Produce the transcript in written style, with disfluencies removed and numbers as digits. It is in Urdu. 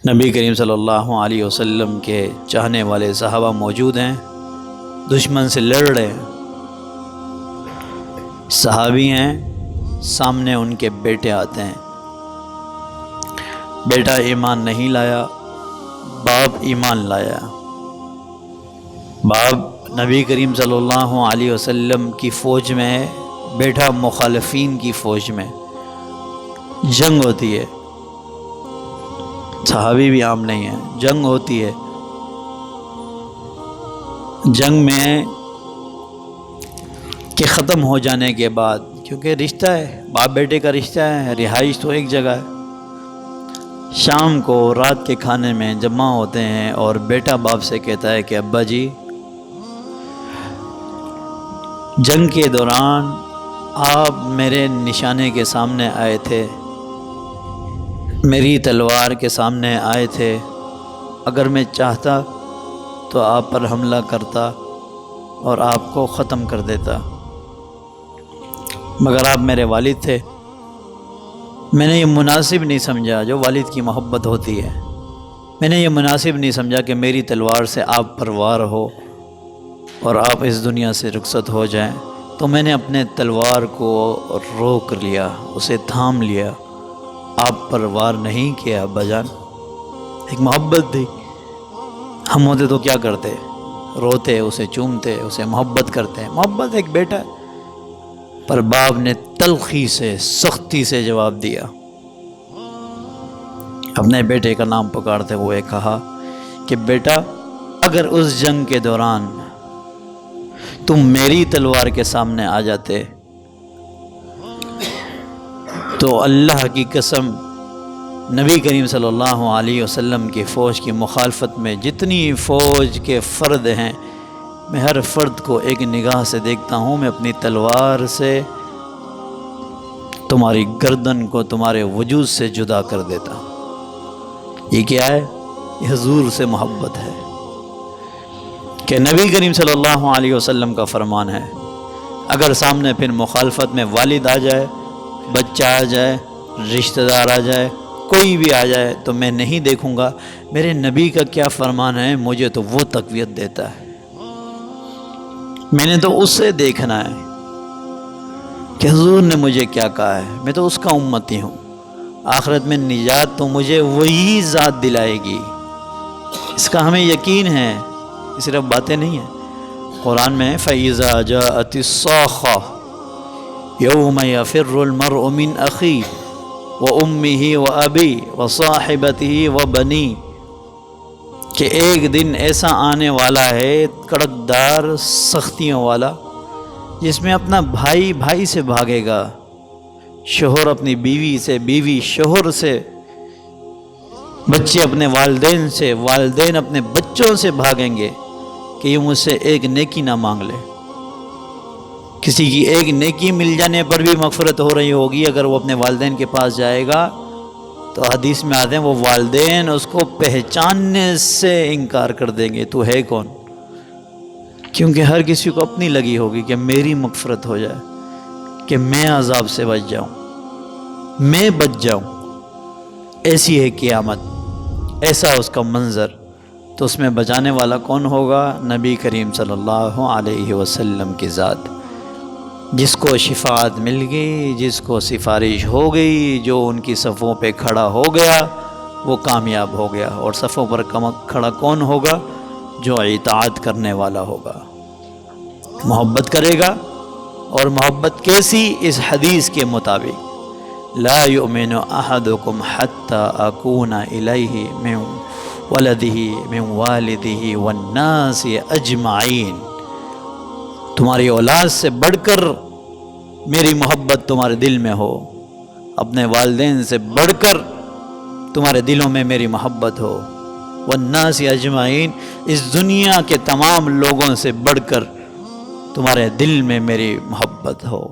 نبی کریم صلی اللہ علیہ وسلم کے چاہنے والے صحابہ موجود ہیں، دشمن سے لڑ رہے ہیں، صحابی ہیں، سامنے ان کے بیٹے آتے ہیں، بیٹا ایمان نہیں لایا، باپ ایمان لایا، باپ نبی کریم صلی اللہ علیہ وسلم کی فوج میں ہے، بیٹا مخالفین کی فوج میں، جنگ ہوتی ہے، صحابی بھی عام نہیں ہے، جنگ ہوتی ہے، جنگ میں کہ ختم ہو جانے کے بعد، کیونکہ رشتہ ہے، باپ بیٹے کا رشتہ ہے، رہائش تو ایک جگہ ہے، شام کو رات کے کھانے میں جمع ہوتے ہیں اور بیٹا باپ سے کہتا ہے کہ ابا جی، جنگ کے دوران آپ میرے نشانے کے سامنے آئے تھے، میری تلوار کے سامنے آئے تھے، اگر میں چاہتا تو آپ پر حملہ کرتا اور آپ کو ختم کر دیتا، مگر آپ میرے والد تھے، میں نے یہ مناسب نہیں سمجھا، جو والد کی محبت ہوتی ہے، میں نے یہ مناسب نہیں سمجھا کہ میری تلوار سے آپ پر وار ہو اور آپ اس دنیا سے رخصت ہو جائیں، تو میں نے اپنے تلوار کو روک لیا، اسے تھام لیا، آپ پر وار نہیں کیا ابا جان، ایک محبت تھی، ہم ہوتے تو کیا کرتے، روتے، اسے چومتے، اسے محبت کرتے ہیں، محبت ایک بیٹا ہے، پر باپ نے تلخی سے، سختی سے جواب دیا، اپنے بیٹے کا نام پکارتے ہوئے کہا کہ بیٹا، اگر اس جنگ کے دوران تم میری تلوار کے سامنے آ جاتے تو اللہ کی قسم، نبی کریم صلی اللہ علیہ وسلم کی فوج کی مخالفت میں جتنی فوج کے فرد ہیں، میں ہر فرد کو ایک نگاہ سے دیکھتا ہوں، میں اپنی تلوار سے تمہاری گردن کو تمہارے وجود سے جدا کر دیتا ہوں۔ یہ کیا ہے؟ یہ حضور سے محبت ہے کہ نبی کریم صلی اللہ علیہ وسلم کا فرمان ہے، اگر سامنے پھر مخالفت میں والد آ جائے، بچہ آ جائے، رشتہ دار آ جائے، کوئی بھی آ جائے تو میں نہیں دیکھوں گا میرے نبی کا کیا فرمان ہے، مجھے تو وہ تقویت دیتا ہے، میں نے تو اس سے دیکھنا ہے کہ حضور نے مجھے کیا کہا ہے، میں تو اس کا امتی ہوں، آخرت میں نجات تو مجھے وہی ذات دلائے گی، اس کا ہمیں یقین ہے، یہ صرف باتیں نہیں ہیں، قرآن میں فَإِذَا جَاءَتِ الصَّاخَّةُ يَوْمَ يَفِرُّ الْمَرْءُ مِنْ أَخِيهِ وَأُمِّهِ وَأَبِيهِ وَصَاحِبَتِهِ وَبَنِيهِ، کہ ایک دن ایسا آنے والا ہے کڑکدار سختیوں والا، جس میں اپنا بھائی بھائی سے بھاگے گا، شوہر اپنی بیوی سے، بیوی شوہر سے، بچے اپنے والدین سے، والدین اپنے بچوں سے بھاگیں گے کہ یہ مجھ سے ایک نیکی نہ مانگ لے، کسی کی ایک نیکی مل جانے پر بھی مغفرت ہو رہی ہوگی، اگر وہ اپنے والدین کے پاس جائے گا تو حدیث میں آتے ہیں وہ والدین اس کو پہچاننے سے انکار کر دیں گے، تو ہے کون، کیونکہ ہر کسی کو اپنی لگی ہوگی کہ میری مغفرت ہو جائے، کہ میں عذاب سے بچ جاؤں، میں بچ جاؤں، ایسی ہے قیامت، ایسا اس کا منظر، تو اس میں بچانے والا کون ہوگا؟ نبی کریم صلی اللہ علیہ وسلم کی ذات، جس کو شفاعت مل گئی، جس کو سفارش ہو گئی، جو ان کی صفوں پہ کھڑا ہو گیا وہ کامیاب ہو گیا، اور صفوں پر کھڑا کون ہوگا؟ جو اطاعت کرنے والا ہوگا، محبت کرے گا، اور محبت کیسی؟ اس حدیث کے مطابق لا یؤمن احدکم حتی اکون الیہ من ولدہ من والدہ والناس اجمعین، تمہاری اولاد سے بڑھ کر میری محبت تمہارے دل میں ہو، اپنے والدین سے بڑھ کر تمہارے دلوں میں میری محبت ہو، والناس اجمعین، اس دنیا کے تمام لوگوں سے بڑھ کر تمہارے دل میں میری محبت ہو۔